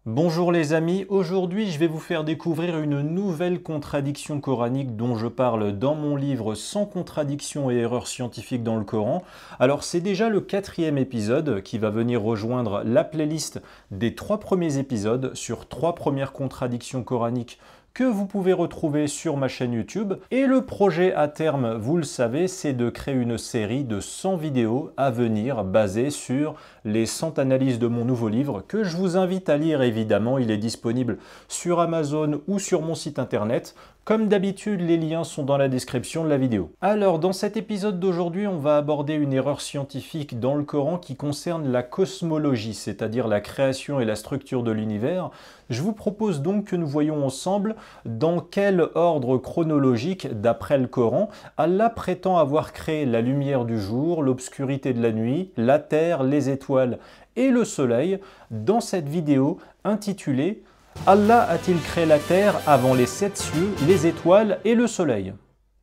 Bonjour les amis, aujourd'hui je vais vous faire découvrir une nouvelle contradiction coranique dont je parle dans mon livre Sans contradiction et erreurs scientifiques dans le Coran. Alors c'est déjà le 4e épisode qui va venir rejoindre la playlist des 3 premiers épisodes sur 3 premières contradictions coraniques que vous pouvez retrouver sur ma chaîne YouTube. Et le projet à terme, vous le savez, c'est de créer une série de 100 vidéos à venir basées sur les 100 analyses de mon nouveau livre que je vous invite à lire évidemment. Il est disponible sur Amazon ou sur mon site internet. Comme d'habitude, les liens sont dans la description de la vidéo. Alors, dans cet épisode d'aujourd'hui, on va aborder une erreur scientifique dans le Coran qui concerne la cosmologie, c'est-à-dire la création et la structure de l'univers. Je vous propose donc que nous voyons ensemble dans quel ordre chronologique, d'après le Coran, Allah prétend avoir créé la lumière du jour, l'obscurité de la nuit, la terre, les étoiles et le soleil dans cette vidéo intitulée « Allah a-t-il créé la terre avant les 7 cieux, les étoiles et le soleil ?»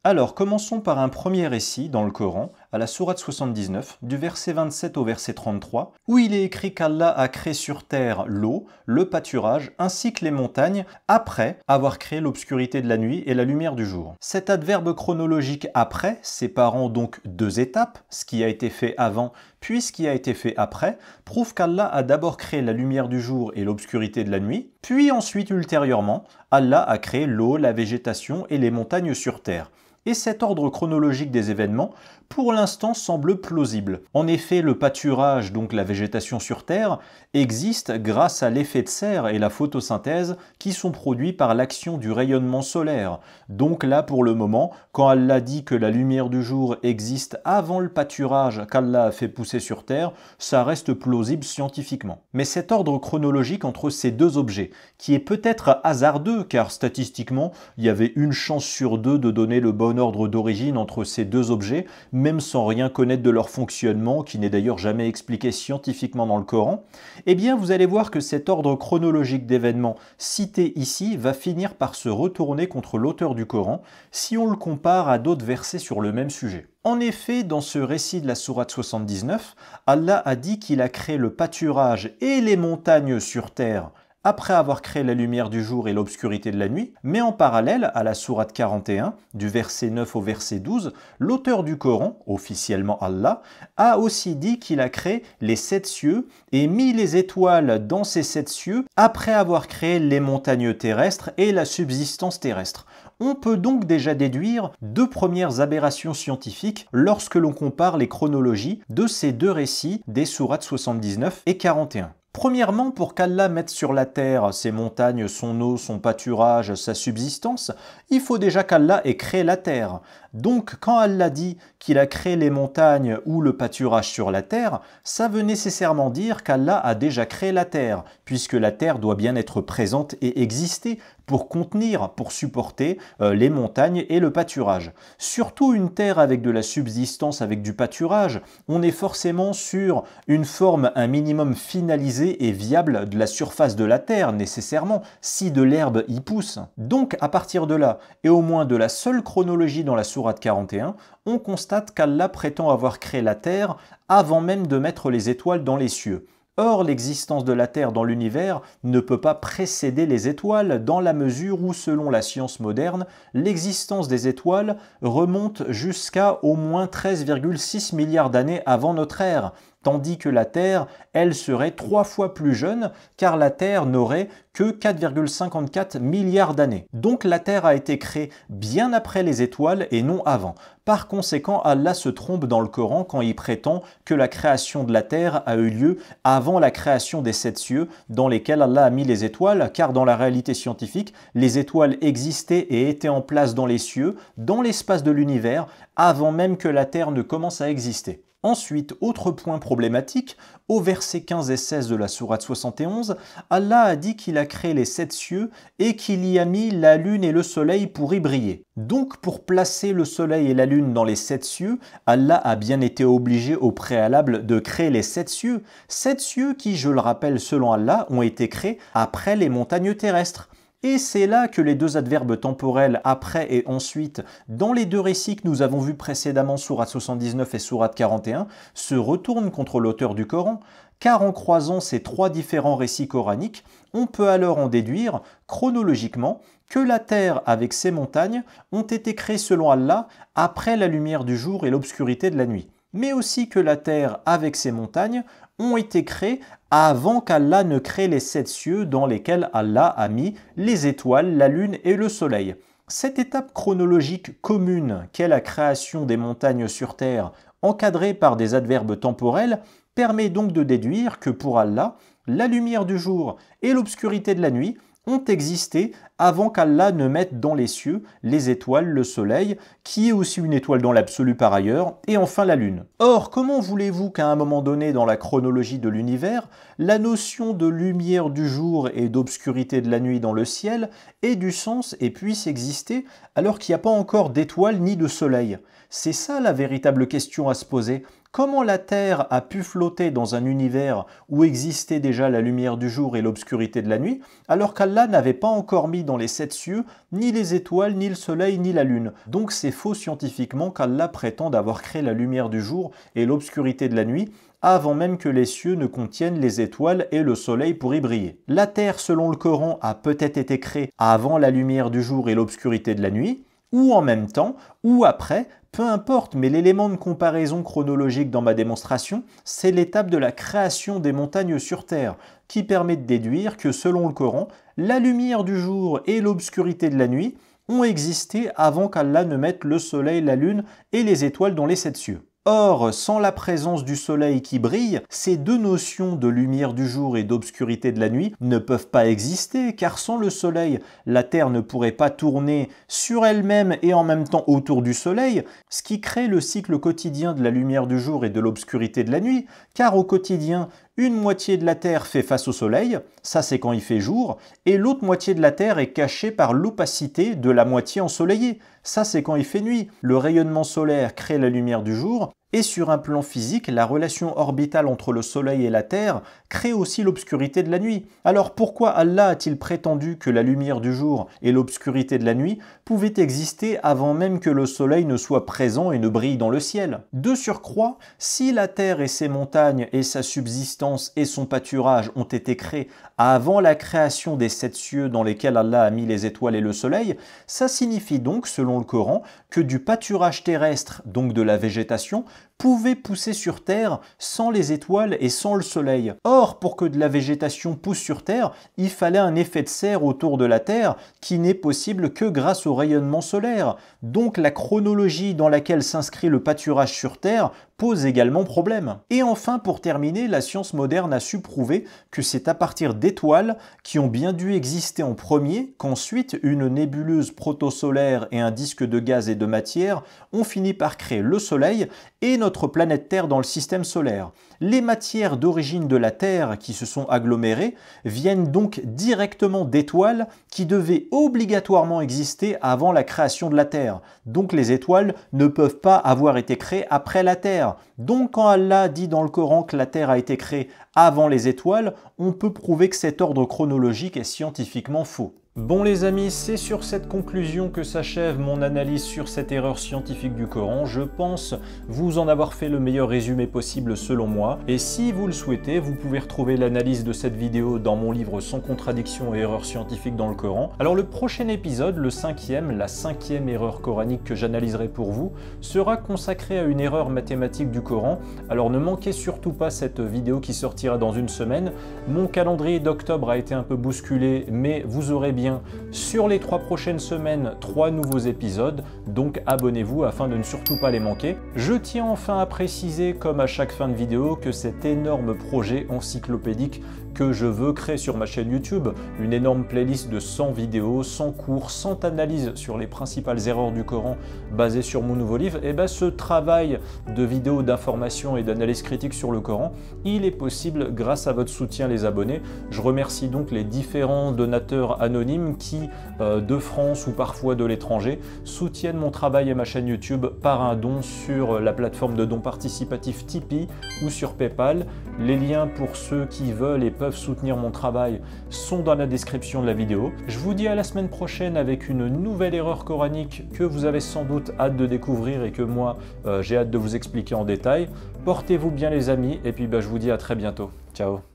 Alors, commençons par un premier récit dans le Coran, à la sourate 79, du verset 27 au verset 33, où il est écrit qu'Allah a créé sur terre l'eau, le pâturage, ainsi que les montagnes, après avoir créé l'obscurité de la nuit et la lumière du jour. Cet adverbe chronologique « après », séparant donc 2 étapes, ce qui a été fait avant puis ce qui a été fait après, prouve qu'Allah a d'abord créé la lumière du jour et l'obscurité de la nuit, puis ensuite, ultérieurement, Allah a créé l'eau, la végétation et les montagnes sur terre. Et cet ordre chronologique des événements, pour l'instant, semble plausible. En effet, le pâturage, donc la végétation sur Terre, existe grâce à l'effet de serre et la photosynthèse qui sont produits par l'action du rayonnement solaire. Donc là, pour le moment, quand Allah dit que la lumière du jour existe avant le pâturage qu'Allah a fait pousser sur Terre, ça reste plausible scientifiquement. Mais cet ordre chronologique entre ces deux objets, qui est peut-être hasardeux, car statistiquement, il y avait une chance sur 2 de donner le bon ordre d'origine entre ces deux objets, même sans rien connaître de leur fonctionnement, qui n'est d'ailleurs jamais expliqué scientifiquement dans le Coran, eh bien vous allez voir que cet ordre chronologique d'événements cité ici va finir par se retourner contre l'auteur du Coran si on le compare à d'autres versets sur le même sujet. En effet, dans ce récit de la sourate 79, Allah a dit qu'il a créé le pâturage et les montagnes sur terre après avoir créé la lumière du jour et l'obscurité de la nuit, mais en parallèle, à la sourate 41, du verset 9 au verset 12, l'auteur du Coran, officiellement Allah, a aussi dit qu'il a créé les 7 cieux et mis les étoiles dans ces 7 cieux après avoir créé les montagnes terrestres et la subsistance terrestre. On peut donc déjà déduire 2 premières aberrations scientifiques lorsque l'on compare les chronologies de ces 2 récits des sourates 79 et 41. Premièrement, pour qu'Allah mette sur la terre ses montagnes, son eau, son pâturage, sa subsistance, il faut déjà qu'Allah ait créé la terre. Donc, quand Allah dit qu'il a créé les montagnes ou le pâturage sur la terre, ça veut nécessairement dire qu'Allah a déjà créé la terre, puisque la terre doit bien être présente et exister pour contenir, pour supporter les montagnes et le pâturage. Surtout une terre avec de la subsistance, avec du pâturage, on est forcément sur une forme un minimum finalisée et viable de la surface de la terre, nécessairement, si de l'herbe y pousse. Donc, à partir de là, et au moins de la seule chronologie dans la sourate 41, on constate qu'Allah prétend avoir créé la terre avant même de mettre les étoiles dans les cieux. Or, l'existence de la Terre dans l'univers ne peut pas précéder les étoiles dans la mesure où, selon la science moderne, l'existence des étoiles remonte jusqu'à au moins 13,6 milliards d'années avant notre ère, tandis que la Terre, elle serait 3 fois plus jeune, car la Terre n'aurait que 4,54 milliards d'années. Donc la Terre a été créée bien après les étoiles et non avant. Par conséquent, Allah se trompe dans le Coran quand il prétend que la création de la Terre a eu lieu avant la création des 7 cieux dans lesquels Allah a mis les étoiles, car dans la réalité scientifique, les étoiles existaient et étaient en place dans les cieux, dans l'espace de l'univers, avant même que la Terre ne commence à exister. Ensuite, autre point problématique, au verset 15 et 16 de la sourate 71, Allah a dit qu'il a créé les 7 cieux et qu'il y a mis la lune et le soleil pour y briller. Donc, pour placer le soleil et la lune dans les 7 cieux, Allah a bien été obligé au préalable de créer les 7 cieux. 7 cieux qui, je le rappelle selon Allah, ont été créés après les montagnes terrestres. Et c'est là que les deux adverbes temporels après et ensuite, dans les deux récits que nous avons vus précédemment, sourate 79 et sourate 41, se retournent contre l'auteur du Coran, car en croisant ces trois différents récits coraniques, On peut alors en déduire, chronologiquement, que la terre avec ses montagnes ont été créées selon Allah après la lumière du jour et l'obscurité de la nuit, mais aussi que la terre avec ses montagnes ont été créées avant qu'Allah ne crée les 7 cieux dans lesquels Allah a mis les étoiles, la lune et le soleil. Cette étape chronologique commune qu'est la création des montagnes sur terre, encadrée par des adverbes temporels, permet donc de déduire que pour Allah, la lumière du jour et l'obscurité de la nuit ont existé avant qu'Allah ne mette dans les cieux les étoiles, le soleil, qui est aussi une étoile dans l'absolu par ailleurs, et enfin la lune. Or, comment voulez-vous qu'à un moment donné dans la chronologie de l'univers, la notion de lumière du jour et d'obscurité de la nuit dans le ciel ait du sens et puisse exister alors qu'il n'y a pas encore d'étoiles ni de soleil? C'est ça la véritable question à se poser. Comment la Terre a pu flotter dans un univers où existait déjà la lumière du jour et l'obscurité de la nuit, alors qu'Allah n'avait pas encore mis dans les 7 cieux ni les étoiles, ni le soleil, ni la lune? Donc c'est faux scientifiquement qu'Allah prétende avoir créé la lumière du jour et l'obscurité de la nuit avant même que les cieux ne contiennent les étoiles et le soleil pour y briller. La Terre, selon le Coran, a peut-être été créée avant la lumière du jour et l'obscurité de la nuit, ou en même temps, ou après, peu importe, mais l'élément de comparaison chronologique dans ma démonstration, c'est l'étape de la création des montagnes sur Terre, qui permet de déduire que selon le Coran, la lumière du jour et l'obscurité de la nuit ont existé avant qu'Allah ne mette le soleil, la lune et les étoiles dans les 7 cieux. Or, sans la présence du soleil qui brille, ces deux notions de lumière du jour et d'obscurité de la nuit ne peuvent pas exister, car sans le soleil, la Terre ne pourrait pas tourner sur elle-même et en même temps autour du soleil, ce qui crée le cycle quotidien de la lumière du jour et de l'obscurité de la nuit, car au quotidien, une moitié de la Terre fait face au soleil, ça c'est quand il fait jour, et l'autre moitié de la Terre est cachée par l'opacité de la moitié ensoleillée, ça c'est quand il fait nuit. Le rayonnement solaire crée la lumière du jour, et sur un plan physique, la relation orbitale entre le soleil et la Terre crée aussi l'obscurité de la nuit. Alors pourquoi Allah a-t-il prétendu que la lumière du jour et l'obscurité de la nuit pouvaient exister avant même que le soleil ne soit présent et ne brille dans le ciel? De surcroît, si la Terre et ses montagnes et sa subsistance et son pâturage ont été créés avant la création des 7 cieux dans lesquels Allah a mis les étoiles et le soleil, ça signifie donc, selon le Coran, que du pâturage terrestre, donc de la végétation, pouvait pousser sur Terre sans les étoiles et sans le soleil. Or, pour que de la végétation pousse sur Terre, il fallait un effet de serre autour de la Terre qui n'est possible que grâce au rayonnement solaire. Donc la chronologie dans laquelle s'inscrit le pâturage sur Terre pose également problème. Et enfin, pour terminer, la science moderne a su prouver que c'est à partir d'étoiles qui ont bien dû exister en premier qu'ensuite une nébuleuse protosolaire et un disque de gaz et de matière ont fini par créer le Soleil et notre planète Terre dans le système solaire. Les matières d'origine de la Terre qui se sont agglomérées viennent donc directement d'étoiles qui devaient obligatoirement exister avant la création de la Terre. Donc les étoiles ne peuvent pas avoir été créées après la Terre. Donc quand Allah dit dans le Coran que la Terre a été créée avant les étoiles, on peut prouver que cet ordre chronologique est scientifiquement faux. Bon les amis, c'est sur cette conclusion que s'achève mon analyse sur cette erreur scientifique du Coran. Je pense vous en avoir fait le meilleur résumé possible selon moi. Et si vous le souhaitez, vous pouvez retrouver l'analyse de cette vidéo dans mon livre Sans contradiction et erreurs scientifiques dans le Coran. Alors le prochain épisode, le 5e, la 5e erreur coranique que j'analyserai pour vous, sera consacré à une erreur mathématique du Coran. Alors ne manquez surtout pas cette vidéo qui sortira dans une semaine. Mon calendrier d'octobre a été un peu bousculé, mais vous aurez bien sur les 3 prochaines semaines 3 nouveaux épisodes, donc abonnez-vous afin de ne surtout pas les manquer. Je tiens enfin à préciser, comme à chaque fin de vidéo, que cet énorme projet encyclopédique que je veux créer sur ma chaîne YouTube, une énorme playlist de 100 vidéos, 100 cours, 100 analyses sur les principales erreurs du Coran basées sur mon nouveau livre, et ce travail de vidéos d'information et d'analyse critique sur le Coran, il est possible grâce à votre soutien les abonnés. Je remercie donc les différents donateurs anonymes qui, de France ou parfois de l'étranger, soutiennent mon travail et ma chaîne YouTube par un don sur la plateforme de dons participatif Tipeee ou sur PayPal. Les liens pour ceux qui veulent et peuvent soutenir mon travail sont dans la description de la vidéo. Je vous dis à la semaine prochaine avec une nouvelle erreur coranique que vous avez sans doute hâte de découvrir et que moi j'ai hâte de vous expliquer en détail. Portez-vous bien les amis et puis je vous dis à très bientôt. Ciao.